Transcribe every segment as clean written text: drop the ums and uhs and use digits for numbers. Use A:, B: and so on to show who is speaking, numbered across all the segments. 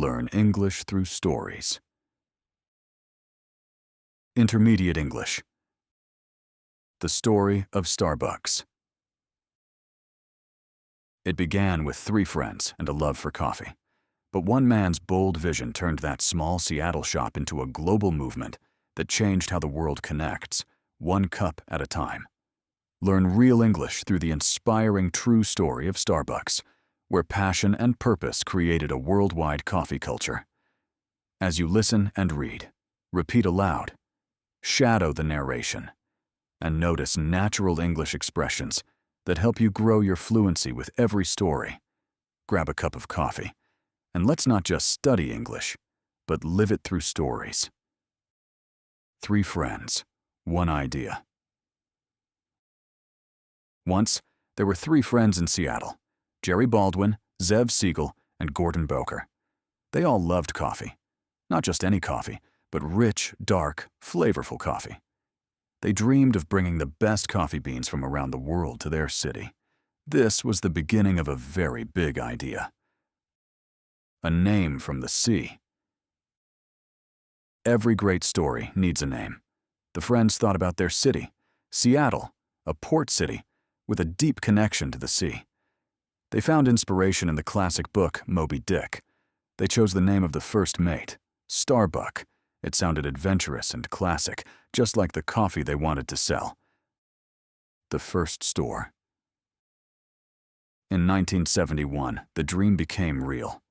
A: Learn English through stories. Intermediate English. The story of Starbucks. It began with 3 friends and a love for coffee. But one man's bold vision turned that small Seattle shop into a global movement that changed how the world connects, one cup at a time. Learn real English through the inspiring true story of Starbucks, where passion and purpose created a worldwide coffee culture. As you listen and read, repeat aloud, shadow the narration, and notice natural English expressions that help you grow your fluency with every story. Grab a cup of coffee, and let's not just study English, but live it through stories. 3 friends, 1 idea. Once, there were 3 friends in Seattle: Jerry Baldwin, Zev Siegel, and Gordon Boker. They all loved coffee. Not just any coffee, but rich, dark, flavorful coffee. They dreamed of bringing the best coffee beans from around the world to their city. This was the beginning of a very big idea. A name from the sea. Every great story needs a name. The friends thought about their city, Seattle, a port city with a deep connection to the sea. They found inspiration in the classic book Moby Dick. They chose the name of the first mate, Starbuck. It sounded adventurous and classic, just like the coffee they wanted to sell. The first store. In 1971, the dream became real.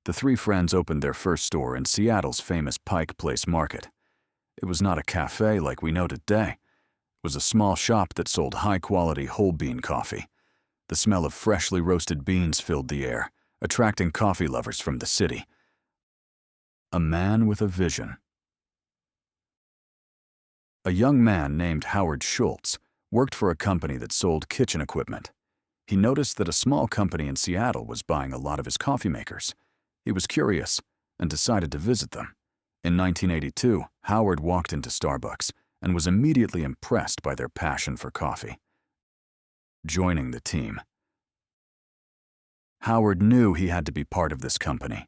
A: The 3 friends opened their first store in Seattle's famous Pike Place Market. It was not a café like we know today. It was a small shop that sold high-quality whole bean coffee. The smell of freshly roasted beans filled the air, attracting coffee lovers from the city. A man with a vision. A young man named Howard Schultz worked for a company that sold kitchen equipment. He noticed that a small company in Seattle was buying a lot of his coffee makers. He was curious and decided to visit them. In 1982, Howard walked into Starbucks and was immediately impressed by their passion for coffee. Joining the team. Howard knew he had to be part of this company.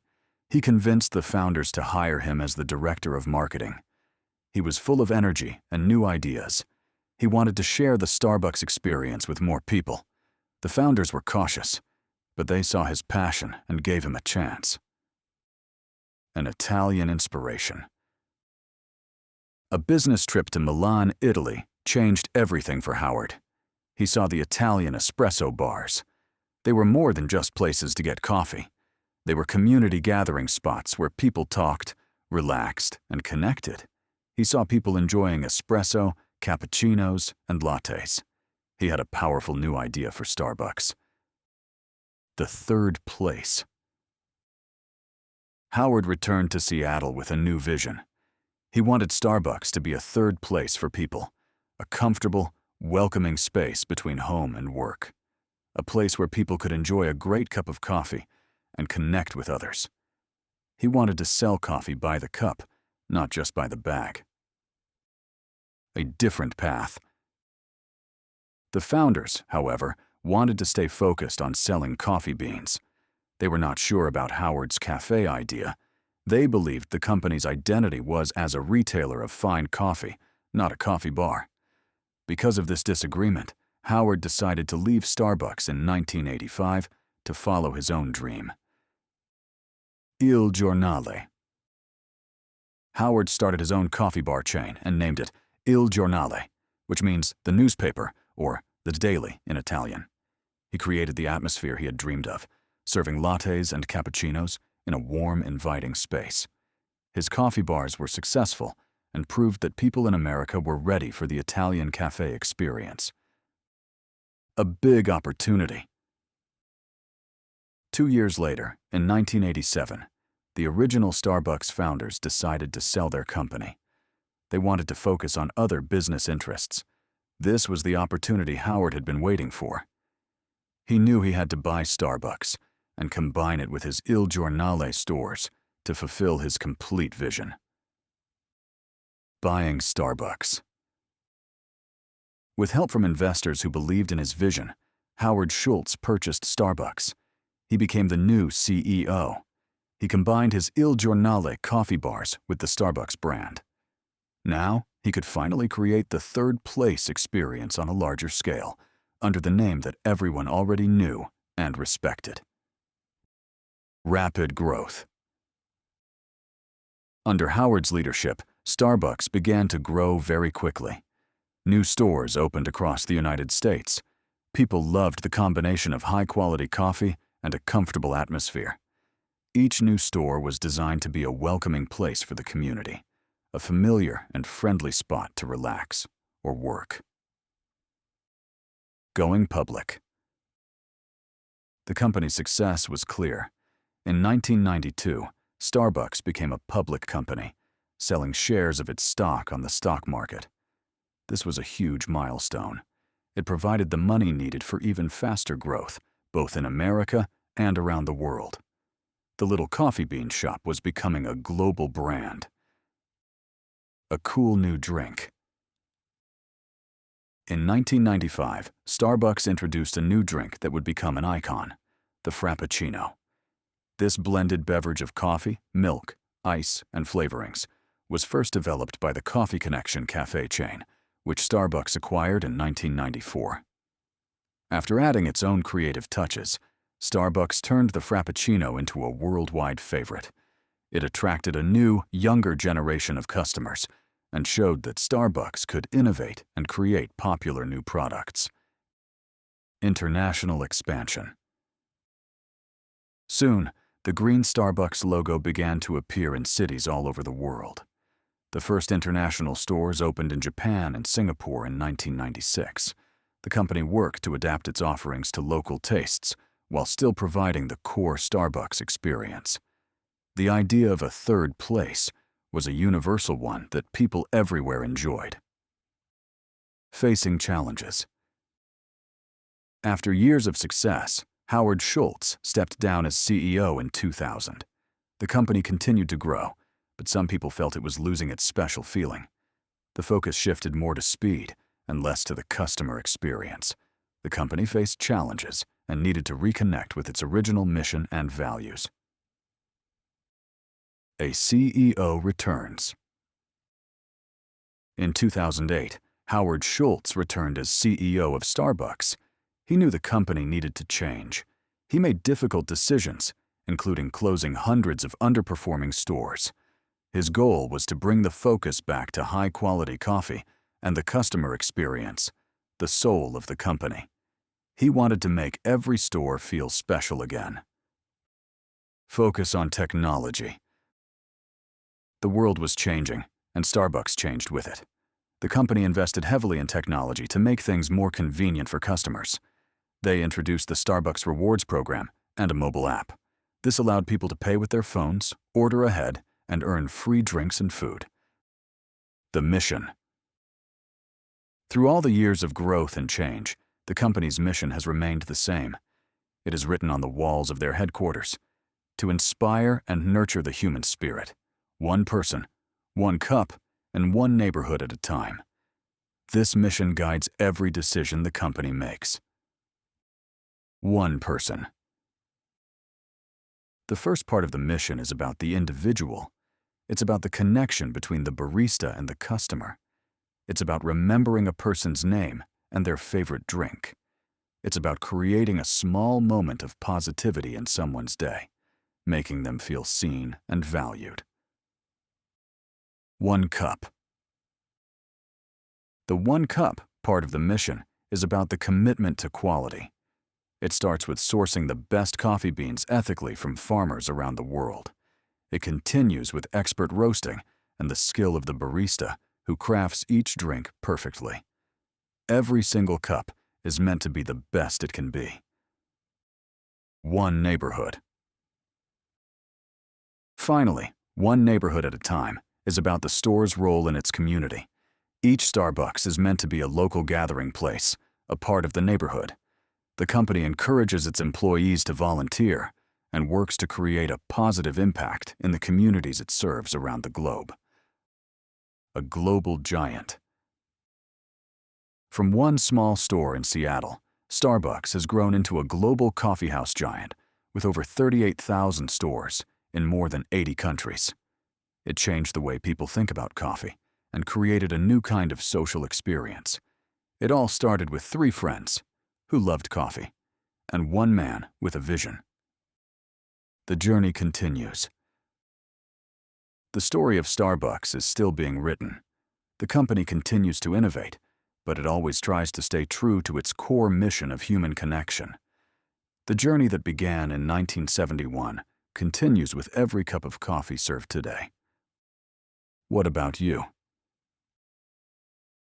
A: He convinced the founders to hire him as the director of marketing. He was full of energy and new ideas. He wanted to share the Starbucks experience with more people. The founders were cautious, but they saw his passion and gave him a chance. An Italian inspiration. A business trip to Milan, Italy, changed everything for Howard. He saw the Italian espresso bars. They were more than just places to get coffee. They were community gathering spots where people talked, relaxed, and connected. He saw people enjoying espresso, cappuccinos, and lattes. He had a powerful new idea for Starbucks. The third place. Howard returned to Seattle with a new vision. He wanted Starbucks to be a third place for people, a comfortable, welcoming space between home and work, a place where people could enjoy a great cup of coffee and connect with others. He wanted to sell coffee by the cup, not just by the bag. A different path. The founders, however, wanted to stay focused on selling coffee beans. They were not sure about Howard's café idea. They believed the company's identity was as a retailer of fine coffee, not a coffee bar. Because of this disagreement, Howard decided to leave Starbucks in 1985 to follow his own dream. Il Giornale. Howard started his own coffee bar chain and named it Il Giornale, which means the newspaper, or the daily in Italian. He created the atmosphere he had dreamed of, serving lattes and cappuccinos in a warm, inviting space. His coffee bars were successful and proved that people in America were ready for the Italian cafe experience. A big opportunity. 2 years later, in 1987, the original Starbucks founders decided to sell their company. They wanted to focus on other business interests. This was the opportunity Howard had been waiting for. He knew he had to buy Starbucks and combine it with his Il Giornale stores to fulfill his complete vision. Buying Starbucks. With help from investors who believed in his vision, Howard Schultz purchased Starbucks. He became the new CEO. He combined his Il Giornale coffee bars with the Starbucks brand. Now, he could finally create the third place experience on a larger scale, under the name that everyone already knew and respected. Rapid growth. Under Howard's leadership, Starbucks began to grow very quickly. New stores opened across the United States. People loved the combination of high-quality coffee and a comfortable atmosphere. Each new store was designed to be a welcoming place for the community, a familiar and friendly spot to relax or work. Going public. The company's success was clear. In 1992, Starbucks became a public company, selling shares of its stock on the stock market. This was a huge milestone. It provided the money needed for even faster growth, both in America and around the world. The little coffee bean shop was becoming a global brand. A cool new drink. In 1995, Starbucks introduced a new drink that would become an icon, the Frappuccino. This blended beverage of coffee, milk, ice, and flavorings was first developed by the Coffee Connection café chain, which Starbucks acquired in 1994. After adding its own creative touches, Starbucks turned the Frappuccino into a worldwide favorite. It attracted a new, younger generation of customers and showed that Starbucks could innovate and create popular new products. International expansion. Soon, the green Starbucks logo began to appear in cities all over the world. The first international stores opened in Japan and Singapore in 1996. The company worked to adapt its offerings to local tastes while still providing the core Starbucks experience. The idea of a third place was a universal one that people everywhere enjoyed. Facing challenges. After years of success, Howard Schultz stepped down as CEO in 2000. The company continued to grow, but some people felt it was losing its special feeling. The focus shifted more to speed and less to the customer experience. The company faced challenges and needed to reconnect with its original mission and values. A CEO returns. In 2008, Howard Schultz returned as CEO of Starbucks. He knew the company needed to change. He made difficult decisions, including closing hundreds of underperforming stores. His goal was to bring the focus back to high-quality coffee and the customer experience, the soul of the company. He wanted to make every store feel special again. Focus on technology. The world was changing, and Starbucks changed with it. The company invested heavily in technology to make things more convenient for customers. They introduced the Starbucks Rewards program and a mobile app. This allowed people to pay with their phones, order ahead, and earn free drinks and food. The mission. Through all the years of growth and change, the company's mission has remained the same. It is written on the walls of their headquarters: to inspire and nurture the human spirit, one person, one cup, and one neighborhood at a time. This mission guides every decision the company makes. One person. The first part of the mission is about the individual. It's about the connection between the barista and the customer. It's about remembering a person's name and their favorite drink. It's about creating a small moment of positivity in someone's day, making them feel seen and valued. One cup. The one cup part of the mission is about the commitment to quality. It starts with sourcing the best coffee beans ethically from farmers around the world. It continues with expert roasting and the skill of the barista who crafts each drink perfectly. Every single cup is meant to be the best it can be. One neighborhood. Finally, one neighborhood at a time is about the store's role in its community. Each Starbucks is meant to be a local gathering place, a part of the neighborhood. The company encourages its employees to volunteer and works to create a positive impact in the communities it serves around the globe. A global giant. From one small store in Seattle, Starbucks has grown into a global coffeehouse giant with over 38,000 stores in more than 80 countries. It changed the way people think about coffee and created a new kind of social experience. It all started with 3 friends who loved coffee and one man with a vision. The journey continues. The story of Starbucks is still being written. The company continues to innovate, but it always tries to stay true to its core mission of human connection. The journey that began in 1971 continues with every cup of coffee served today. What about you?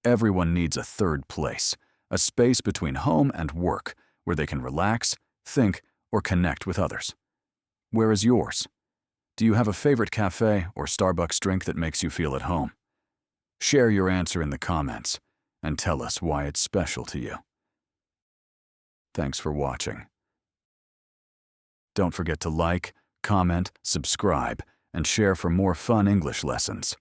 A: Everyone needs a third place, a space between home and work where they can relax, think, or connect with others. Where is yours? Do you have a favorite café or Starbucks drink that makes you feel at home? Share your answer in the comments and tell us why it's special to you. Thanks for watching. Don't forget to like, comment, subscribe, and share for more fun English lessons.